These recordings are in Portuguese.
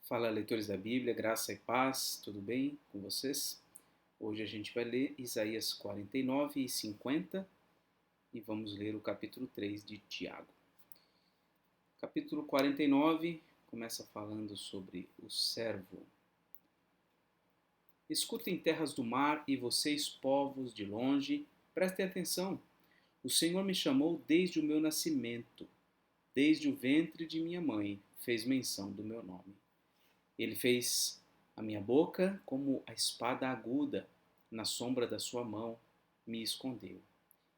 Fala, leitores da Bíblia, graça e paz, tudo bem com vocês? Hoje a gente vai ler Isaías 49 e 50 e vamos ler o capítulo 3 de Tiago. Capítulo 49 começa falando sobre o servo. Escutem terras do mar e vocês, povos de longe, prestem atenção. O Senhor me chamou desde o meu nascimento, desde o ventre de minha mãe, fez menção do meu nome. Ele fez a minha boca como a espada aguda, na sombra da sua mão me escondeu.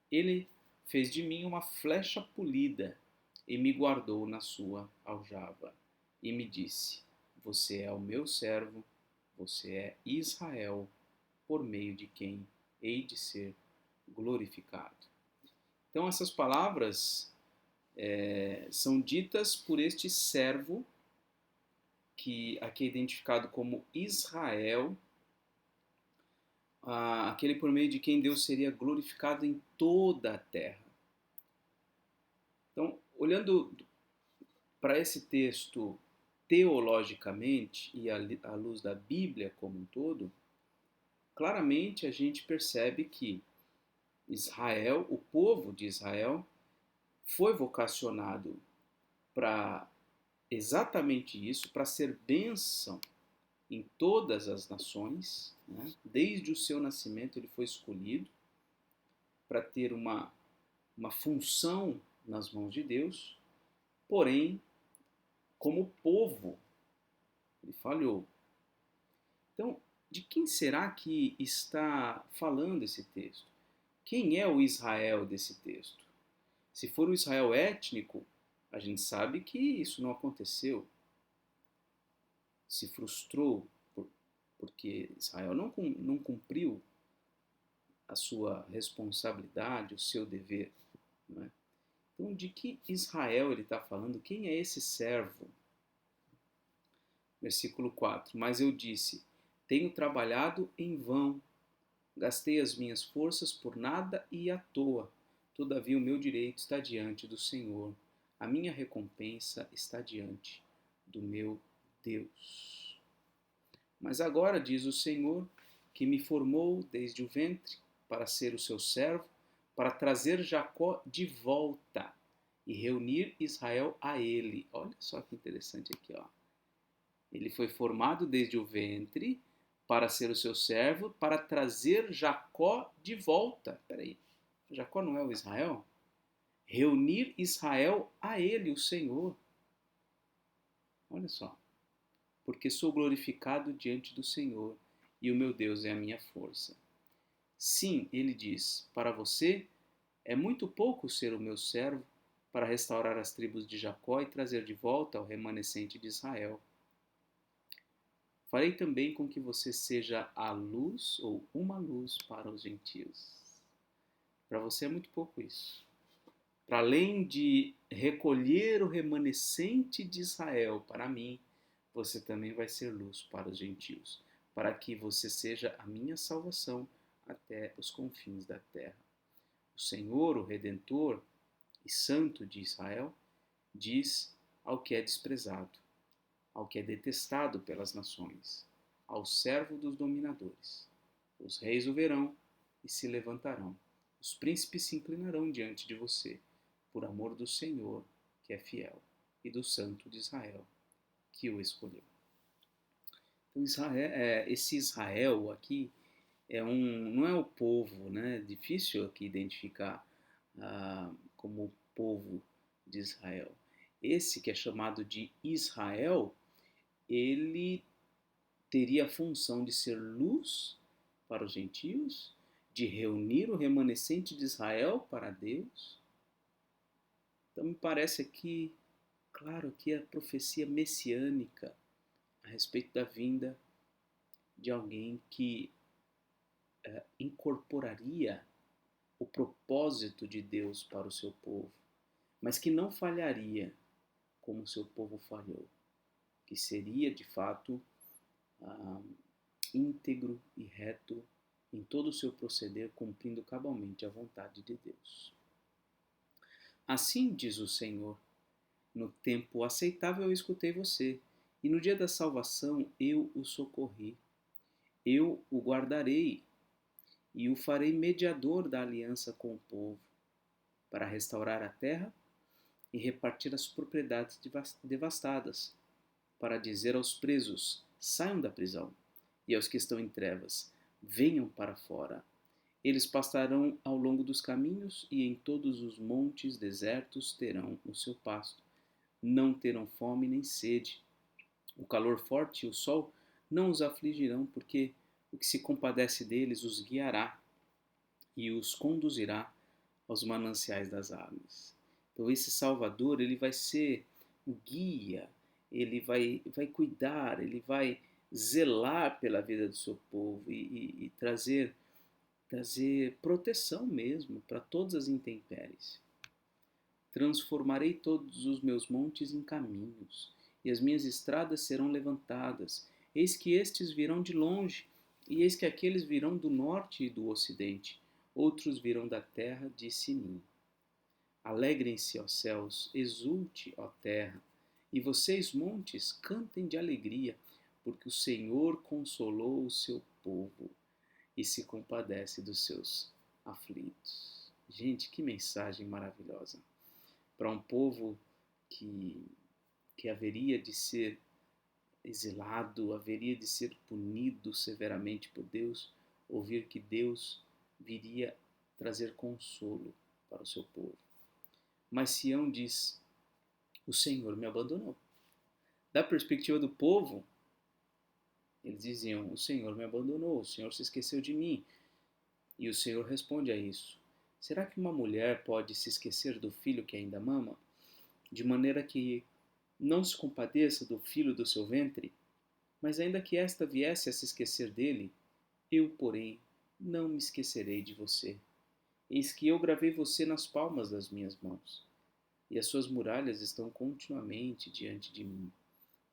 Ele fez de mim uma flecha polida e me guardou na sua aljava. E me disse: Você é o meu servo, você é Israel, por meio de quem hei de ser glorificado. Então, essas palavras são ditas por este servo que aqui é identificado como Israel, aquele por meio de quem Deus seria glorificado em toda a terra. Então, olhando para esse texto teologicamente e à luz da Bíblia como um todo, claramente a gente percebe que Israel, o povo de Israel, foi vocacionado para exatamente isso, para ser bênção em todas as nações, né? Desde o seu nascimento ele foi escolhido para ter uma função nas mãos de Deus, porém, como povo, ele falhou. Então, de quem será que está falando esse texto? Quem é o Israel desse texto? Se for o Israel étnico, a gente sabe que isso não aconteceu. Se frustrou porque Israel não cumpriu a sua responsabilidade, o seu dever. Não é? Então, de que Israel ele está falando? Quem é esse servo? Versículo 4. Mas eu disse: Tenho trabalhado em vão, gastei as minhas forças por nada e à toa. Todavia, o meu direito está diante do Senhor, a minha recompensa está diante do meu Deus. Mas agora, diz o Senhor, que me formou desde o ventre para ser o seu servo, para trazer Jacó de volta e reunir Israel a ele. Olha só que interessante aqui, ó. Ele foi formado desde o ventre para ser o seu servo, para trazer Jacó de volta. Peraí, Jacó não é o Israel? Reunir Israel a ele, o Senhor. Olha só. Porque sou glorificado diante do Senhor, e o meu Deus é a minha força. Sim, ele diz, para você é muito pouco ser o meu servo para restaurar as tribos de Jacó e trazer de volta o remanescente de Israel. Farei também com que você seja a luz ou uma luz para os gentios. Para você é muito pouco isso. Para além de recolher o remanescente de Israel para mim, você também vai ser luz para os gentios, para que você seja a minha salvação até os confins da terra. O Senhor, o Redentor e Santo de Israel, diz ao que é desprezado, ao que é detestado pelas nações, ao servo dos dominadores: os reis o verão e se levantarão, os príncipes se inclinarão diante de você, por amor do Senhor, que é fiel, e do Santo de Israel, que o escolheu. Então, esse Israel aqui não é o povo, né? Difícil aqui identificar como o povo de Israel. Esse que é chamado de Israel, ele teria a função de ser luz para os gentios, de reunir o remanescente de Israel para Deus. Então me parece aqui, claro, que a profecia messiânica a respeito da vinda de alguém que incorporaria o propósito de Deus para o seu povo, mas que não falharia como o seu povo falhou, que seria de fato íntegro e reto em todo o seu proceder, cumprindo cabalmente a vontade de Deus. Assim diz o Senhor: no tempo aceitável eu escutei você, E no dia da salvação eu o socorri. Eu o guardarei e o farei mediador da aliança com o povo, para restaurar a terra e repartir as propriedades devastadas, para dizer aos presos: saiam da prisão, e aos que estão em trevas: venham para fora. Eles passarão ao longo dos caminhos e em todos os montes desertos terão o seu pasto. Não terão fome nem sede. O calor forte e o sol não os afligirão, porque o que se compadece deles os guiará e os conduzirá aos mananciais das águas. Então esse Salvador, ele vai ser o guia, ele vai cuidar, ele vai zelar pela vida do seu povo e trazer proteção mesmo para todas as intempéries. Transformarei todos os meus montes em caminhos, e as minhas estradas serão levantadas. Eis que estes virão de longe, e eis que aqueles virão do norte e do ocidente. Outros virão da terra de Sinim. Alegrem-se, ó céus, exulte, ó terra, e vocês, montes, cantem de alegria, porque o Senhor consolou o seu povo e se compadece dos seus aflitos. Gente, que mensagem maravilhosa! Para um povo que, que haveria de ser exilado, haveria de ser punido severamente por Deus, ouvir que Deus viria trazer consolo para o seu povo. Mas Sião diz: o Senhor me abandonou. Da perspectiva do povo, eles diziam: o Senhor me abandonou, o Senhor se esqueceu de mim. E o Senhor responde a isso: será que uma mulher pode se esquecer do filho que ainda mama, de maneira que não se compadeça do filho do seu ventre? Mas ainda que esta viesse a se esquecer dele, eu, porém, não me esquecerei de você. Eis que eu gravei você nas palmas das minhas mãos, e as suas muralhas estão continuamente diante de mim.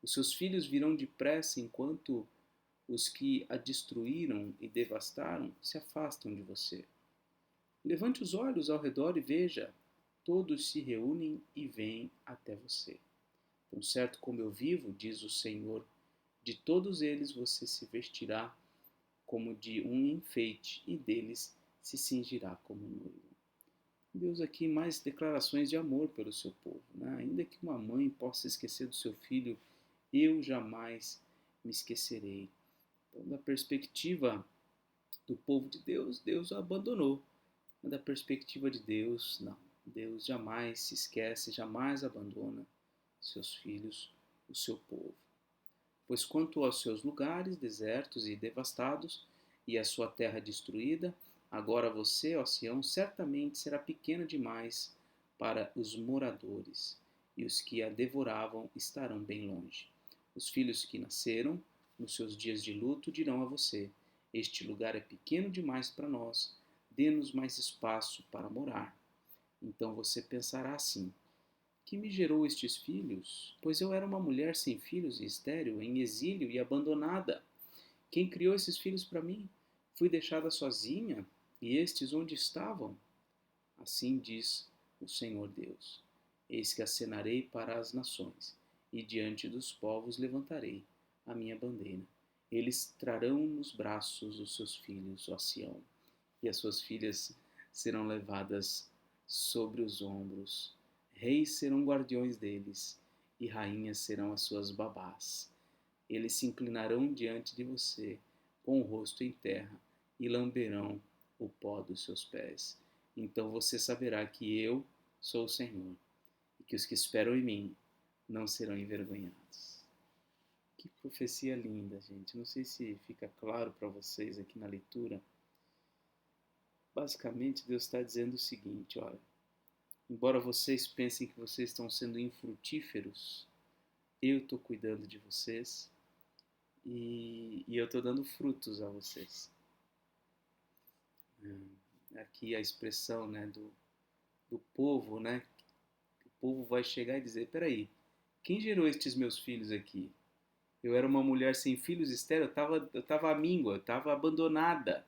Os seus filhos virão depressa enquanto os que a destruíram e devastaram se afastam de você. Levante os olhos ao redor e veja, todos se reúnem e vêm até você. Tão certo como eu vivo, diz o Senhor, de todos eles você se vestirá como de um enfeite, e deles se cingirá como noiva. Deus aqui mais declarações de amor pelo seu povo, né? Ainda que uma mãe possa esquecer do seu filho, eu jamais me esquecerei. Então, da perspectiva do povo de Deus, Deus o abandonou. Mas da perspectiva de Deus, não. Deus jamais se esquece, jamais abandona seus filhos, o seu povo. Pois quanto aos seus lugares desertos e devastados, e a sua terra destruída, agora você, ó Sião, certamente será pequena demais para os moradores, e os que a devoravam estarão bem longe. Os filhos que nasceram, nos seus dias de luto, dirão a você: este lugar é pequeno demais para nós, dê-nos mais espaço para morar. Então você pensará assim: que me gerou estes filhos? Pois eu era uma mulher sem filhos e estéril, em exílio e abandonada. Quem criou esses filhos para mim? Fui deixada sozinha, e estes onde estavam? Assim diz o Senhor Deus: eis que acenarei para as nações, e diante dos povos levantarei a minha bandeira. Eles trarão nos braços os seus filhos, ó Sião, e as suas filhas serão levadas sobre os ombros. Reis serão guardiões deles, e rainhas serão as suas babás. Eles se inclinarão diante de você, com o rosto em terra, e lamberão o pó dos seus pés. Então você saberá que eu sou o Senhor, e que os que esperam em mim não serão envergonhados. Que profecia linda, gente. Não sei se fica claro para vocês aqui na leitura. Basicamente, Deus está dizendo o seguinte: olha, embora vocês pensem que vocês estão sendo infrutíferos, eu estou cuidando de vocês e eu estou dando frutos a vocês. Aqui a expressão, né, do povo, né? O povo vai chegar e dizer: peraí, quem gerou estes meus filhos aqui? Eu era uma mulher sem filhos, estéril, eu estava amíngua, eu estava abandonada,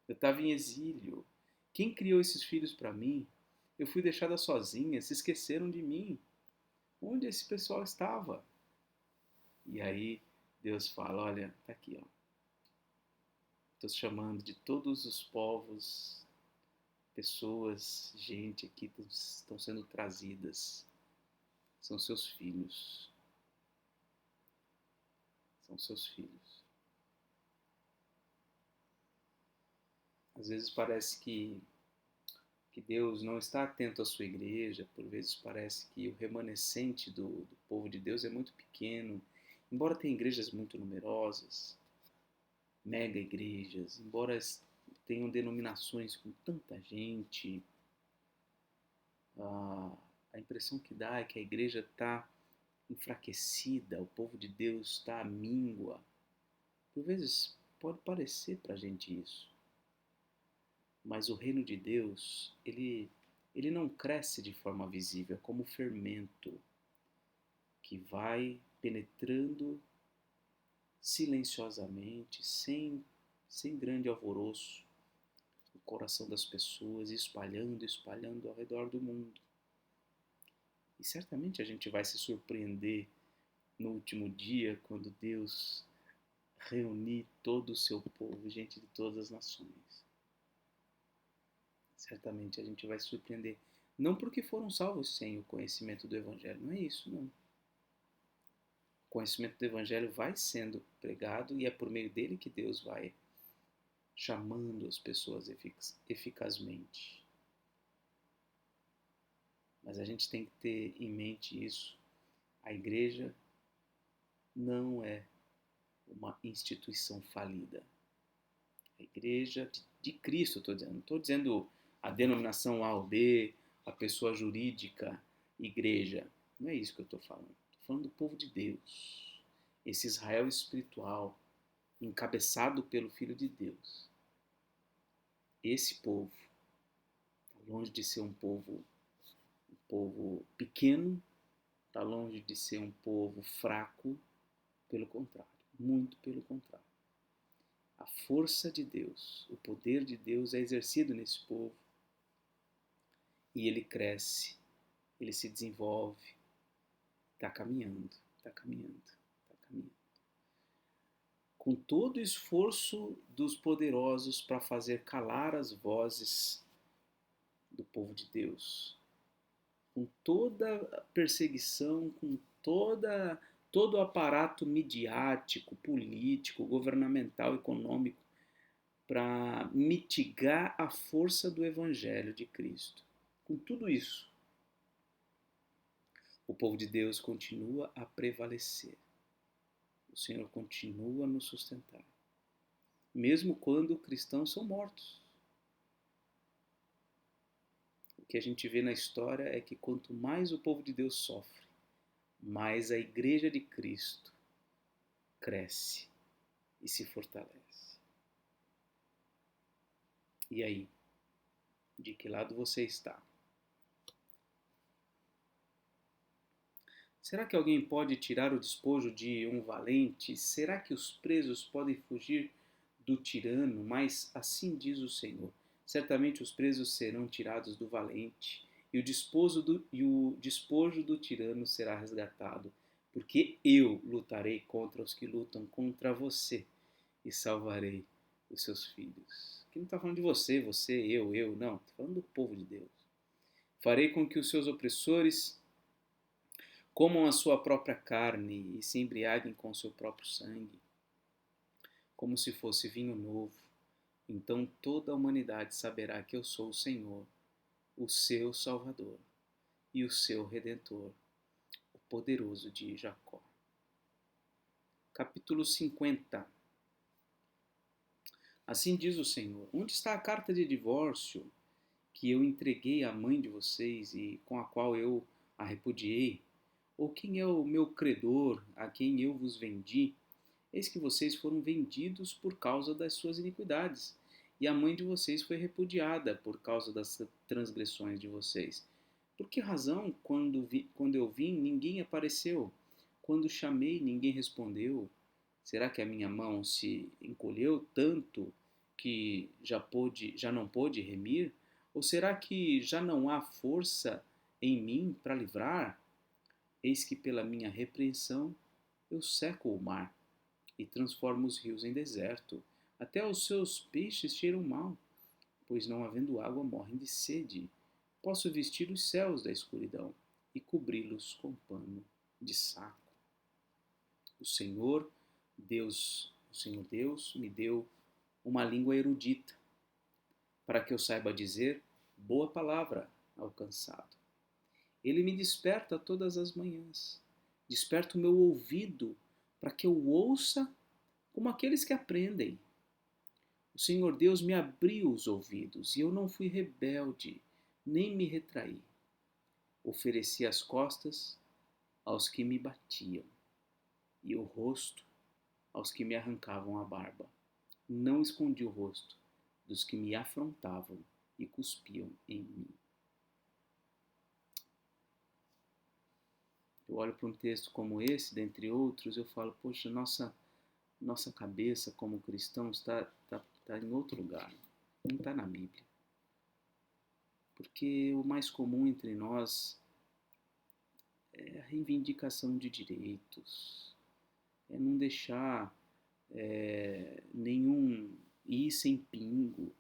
eu estava em exílio. Quem criou esses filhos para mim? Eu fui deixada sozinha, se esqueceram de mim. Onde esse pessoal estava? E aí Deus fala, olha, tá aqui, ó. Estou chamando de todos os povos, pessoas, gente aqui estão sendo trazidas. São seus filhos. São seus filhos. Às vezes parece que Deus não está atento à sua igreja, por vezes parece que o remanescente do povo de Deus é muito pequeno, embora tenha igrejas muito numerosas, mega igrejas, embora tenham denominações com tanta gente, a impressão que dá é que a igreja está enfraquecida, o povo de Deus está à míngua. Por vezes pode parecer para a gente isso, mas o reino de Deus, ele não cresce de forma visível, é como fermento que vai penetrando silenciosamente, sem grande alvoroço, no coração das pessoas, espalhando ao redor do mundo. E certamente a gente vai se surpreender no último dia, quando Deus reunir todo o seu povo, gente de todas as nações. Certamente a gente vai se surpreender. Não porque foram salvos sem o conhecimento do Evangelho, não é isso, não. O conhecimento do Evangelho vai sendo pregado e é por meio dele que Deus vai chamando as pessoas eficazmente. Mas a gente tem que ter em mente isso. A igreja não é uma instituição falida. A igreja de Cristo, estou dizendo. Não estou dizendo a denominação A ou B, a pessoa jurídica, igreja. Não é isso que eu estou falando. Estou falando do povo de Deus. Esse Israel espiritual, encabeçado pelo Filho de Deus. Esse povo, longe de ser um povo pequeno, está longe de ser um povo fraco, pelo contrário, muito pelo contrário. A força de Deus, o poder de Deus é exercido nesse povo e ele cresce, ele se desenvolve, está caminhando, está caminhando, está caminhando. Com todo o esforço dos poderosos para fazer calar as vozes do povo de Deus, com toda a perseguição, com todo o aparato midiático, político, governamental, econômico, para mitigar a força do Evangelho de Cristo. Com tudo isso, o povo de Deus continua a prevalecer. O Senhor continua a nos sustentar, mesmo quando cristãos são mortos. O que a gente vê na história é que quanto mais o povo de Deus sofre, mais a igreja de Cristo cresce e se fortalece. E aí? De que lado você está? Será que alguém pode tirar o despojo de um valente? Será que os presos podem fugir do tirano? Mas assim diz o Senhor: certamente os presos serão tirados do valente, e o despojo do tirano será resgatado, porque eu lutarei contra os que lutam contra você e salvarei os seus filhos. Aqui não está falando de você, eu, não. Está falando do povo de Deus. Farei com que os seus opressores comam a sua própria carne e se embriaguem com o seu próprio sangue, como se fosse vinho novo. Então toda a humanidade saberá que eu sou o Senhor, o seu Salvador e o seu Redentor, o poderoso de Jacó. Capítulo 50. Assim diz o Senhor: onde está a carta de divórcio que eu entreguei à mãe de vocês e com a qual eu a repudiei? Ou quem é o meu credor, a quem eu vos vendi? Eis que vocês foram vendidos por causa das suas iniquidades, e a mãe de vocês foi repudiada por causa das transgressões de vocês. Por que razão, quando eu vim, ninguém apareceu? Quando chamei, ninguém respondeu? Será que a minha mão se encolheu tanto que já não pôde remir? Ou será que já não há força em mim para livrar? Eis que pela minha repreensão Eu seco o mar e transformo os rios em deserto. Até os seus peixes cheiram mal, pois não havendo água morrem de sede. Posso vestir os céus da escuridão e cobri-los com pano de saco. O Senhor Deus me deu uma língua erudita, para que eu saiba dizer boa palavra ao cansado. Ele me desperta todas as manhãs, desperta o meu ouvido para que eu ouça como aqueles que aprendem. O Senhor Deus me abriu os ouvidos e eu não fui rebelde, nem me retraí. Ofereci as costas aos que me batiam e o rosto aos que me arrancavam a barba. Não escondi o rosto dos que me afrontavam e cuspiam em mim. Eu olho para um texto como esse, dentre outros, eu falo, poxa, nossa cabeça como cristãos está em outro lugar, não está na Bíblia. Porque o mais comum entre nós é a reivindicação de direitos, é não deixar nenhum ir sem pingo,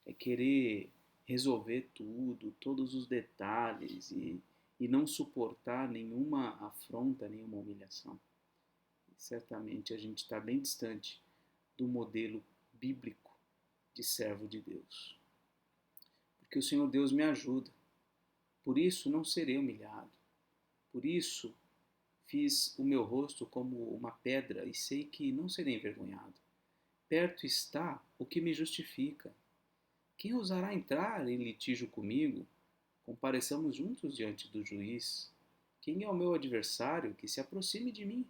é querer resolver tudo, todos os detalhes e não suportar nenhuma afronta, nenhuma humilhação. E certamente a gente está bem distante do modelo bíblico de servo de Deus. Porque o Senhor Deus me ajuda, por isso não serei humilhado, por isso fiz o meu rosto como uma pedra e sei que não serei envergonhado. Perto está o que me justifica. Quem ousará entrar em litígio comigo? Compareçamos juntos diante do juiz. Quem é o meu adversário que se aproxime de mim?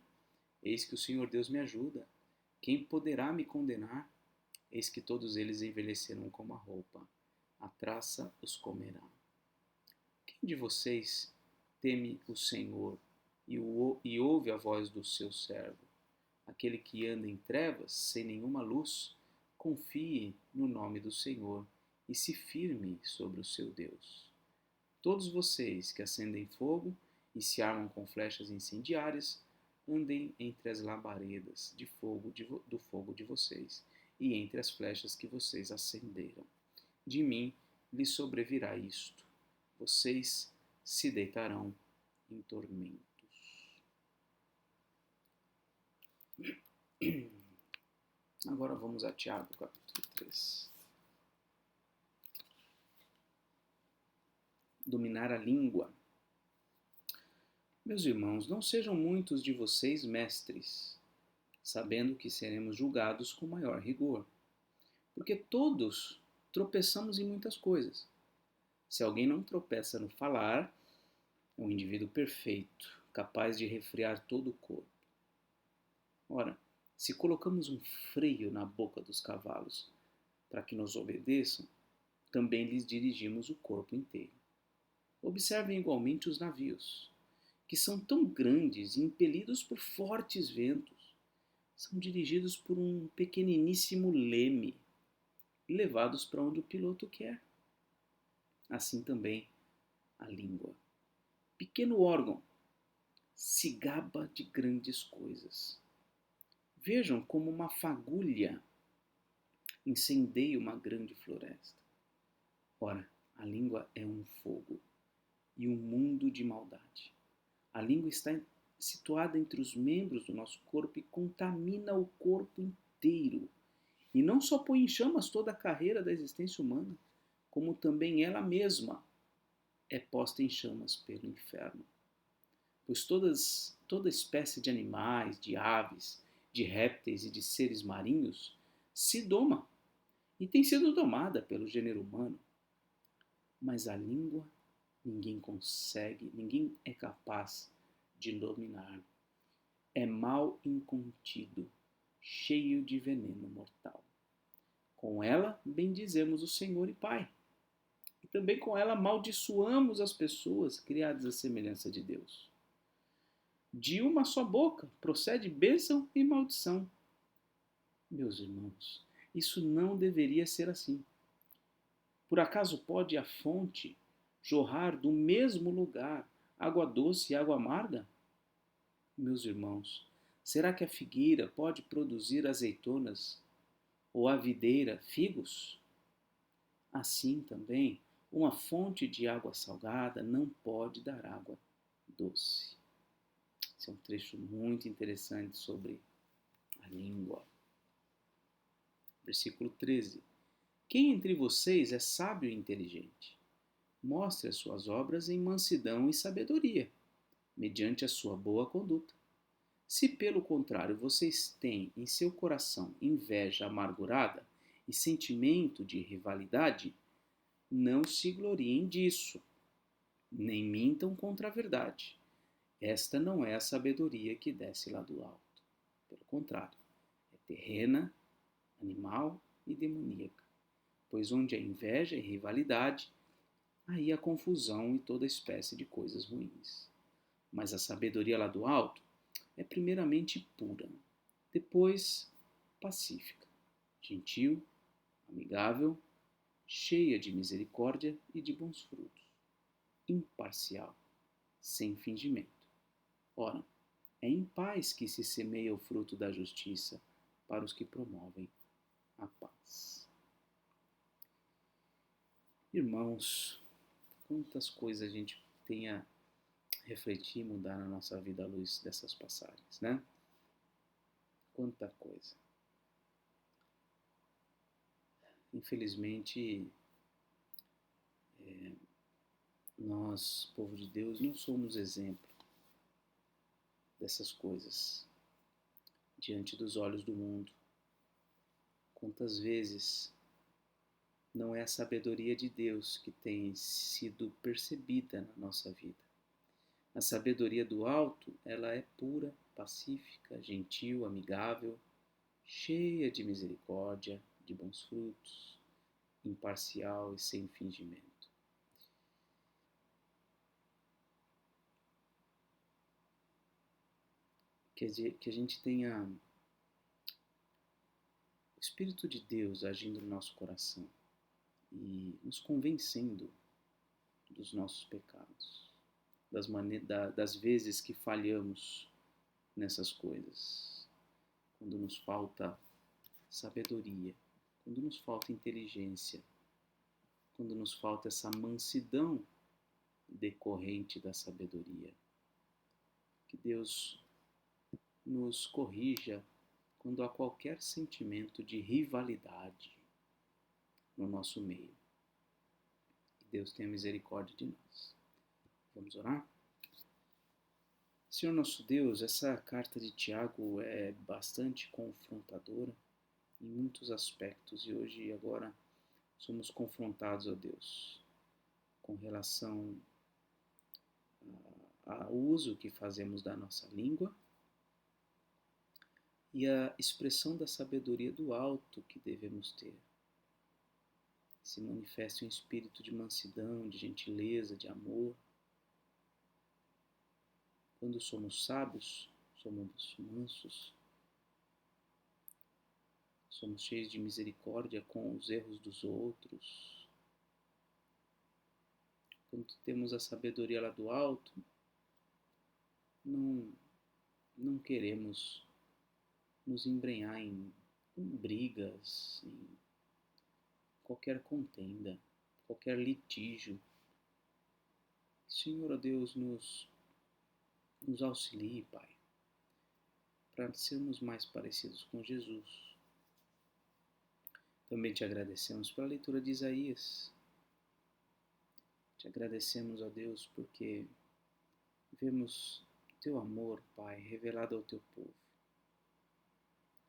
Eis que o Senhor Deus me ajuda. Quem poderá me condenar? Eis que todos eles envelhecerão como a roupa. A traça os comerá. Quem de vocês teme o Senhor e ouve a voz do seu servo? Aquele que anda em trevas, sem nenhuma luz, confie no nome do Senhor e se firme sobre o seu Deus. Todos vocês que acendem fogo e se armam com flechas incendiárias, andem entre as labaredas do fogo de vocês e entre as flechas que vocês acenderam. De mim lhes sobrevirá isto. Vocês se deitarão em tormentos. Agora vamos a Tiago, capítulo 3. Dominar a língua. Meus irmãos, não sejam muitos de vocês mestres, sabendo que seremos julgados com maior rigor. Porque todos tropeçamos em muitas coisas. Se alguém não tropeça no falar, é um indivíduo perfeito, capaz de refrear todo o corpo. Ora, se colocamos um freio na boca dos cavalos para que nos obedeçam, também lhes dirigimos o corpo inteiro. Observem igualmente os navios, que são tão grandes e impelidos por fortes ventos. São dirigidos por um pequeniníssimo leme e levados para onde o piloto quer. Assim também a língua. Pequeno órgão, se gaba de grandes coisas. Vejam como uma fagulha incendeia uma grande floresta. Ora, a língua é um fogo e um mundo de maldade. A língua está situada entre os membros do nosso corpo e contamina o corpo inteiro. E não só põe em chamas toda a carreira da existência humana, como também ela mesma é posta em chamas pelo inferno. Pois toda espécie de animais, de aves, de répteis e de seres marinhos se doma e tem sido domada pelo gênero humano. Mas a língua ninguém é capaz de dominar. É mal incontido, cheio de veneno mortal. Com ela bendizemos o Senhor e Pai. E também com ela amaldiçoamos as pessoas criadas à semelhança de Deus. De uma só boca procede bênção e maldição. Meus irmãos, isso não deveria ser assim. Por acaso pode a fonte jorrar do mesmo lugar água doce e água amarga? Meus irmãos, Será que a figueira pode produzir azeitonas ou a videira figos? Assim também, uma fonte de água salgada não pode dar água doce. Esse é um trecho muito interessante sobre a língua. Versículo 13. Quem entre vocês é sábio e inteligente? Mostre as suas obras em mansidão e sabedoria, mediante a sua boa conduta. Se, pelo contrário, vocês têm em seu coração inveja amargurada e sentimento de rivalidade, não se gloriem disso, nem mintam contra a verdade. Esta não é a sabedoria que desce lá do alto. Pelo contrário, é terrena, animal e demoníaca. Pois onde há inveja e rivalidade, aí há confusão e toda espécie de coisas ruins. Mas a sabedoria lá do alto é primeiramente pura, depois pacífica, gentil, amigável, cheia de misericórdia e de bons frutos, imparcial, sem fingimento. Ora, é em paz que se semeia o fruto da justiça para os que promovem a paz. Irmãos, quantas coisas a gente tem a refletir e mudar na nossa vida à luz dessas passagens, né? Quanta coisa. Infelizmente, nós, povo de Deus, não somos exemplo dessas coisas diante dos olhos do mundo. Quantas vezes não é a sabedoria de Deus que tem sido percebida na nossa vida? A sabedoria do alto, ela é pura, pacífica, gentil, amigável, cheia de misericórdia, de bons frutos, imparcial e sem fingimento. Que a gente tenha o Espírito de Deus agindo no nosso coração e nos convencendo dos nossos pecados, das vezes que falhamos nessas coisas, quando nos falta sabedoria, quando nos falta inteligência, quando nos falta essa mansidão decorrente da sabedoria. Que Deus nos corrija quando há qualquer sentimento de rivalidade no nosso meio. Que Deus tenha misericórdia de nós. Vamos orar? Senhor nosso Deus, essa carta de Tiago é bastante confrontadora em muitos aspectos e hoje e agora somos confrontados, ó Deus, com relação ao uso que fazemos da nossa língua e a expressão da sabedoria do alto que devemos ter. Se manifesta um espírito de mansidão, de gentileza, de amor. Quando somos sábios, somos mansos, somos cheios de misericórdia com os erros dos outros. Quando temos a sabedoria lá do alto, não queremos nos embrenhar em brigas, em qualquer contenda, qualquer litígio. Senhor, ó Deus, nos auxilie, Pai, para sermos mais parecidos com Jesus. Também te agradecemos pela leitura de Isaías. Te agradecemos, ó Deus, porque vemos teu amor, Pai, revelado ao teu povo.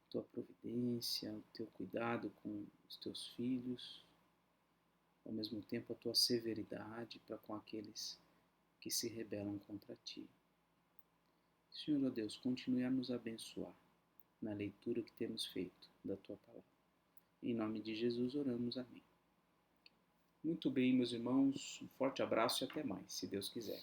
Tua providência, o teu cuidado com os teus filhos, ao mesmo tempo a tua severidade para com aqueles que se rebelam contra ti. Senhor, ó Deus, continue a nos abençoar na leitura que temos feito da tua palavra. Em nome de Jesus oramos, amém. Muito bem, meus irmãos, um forte abraço e até mais, se Deus quiser.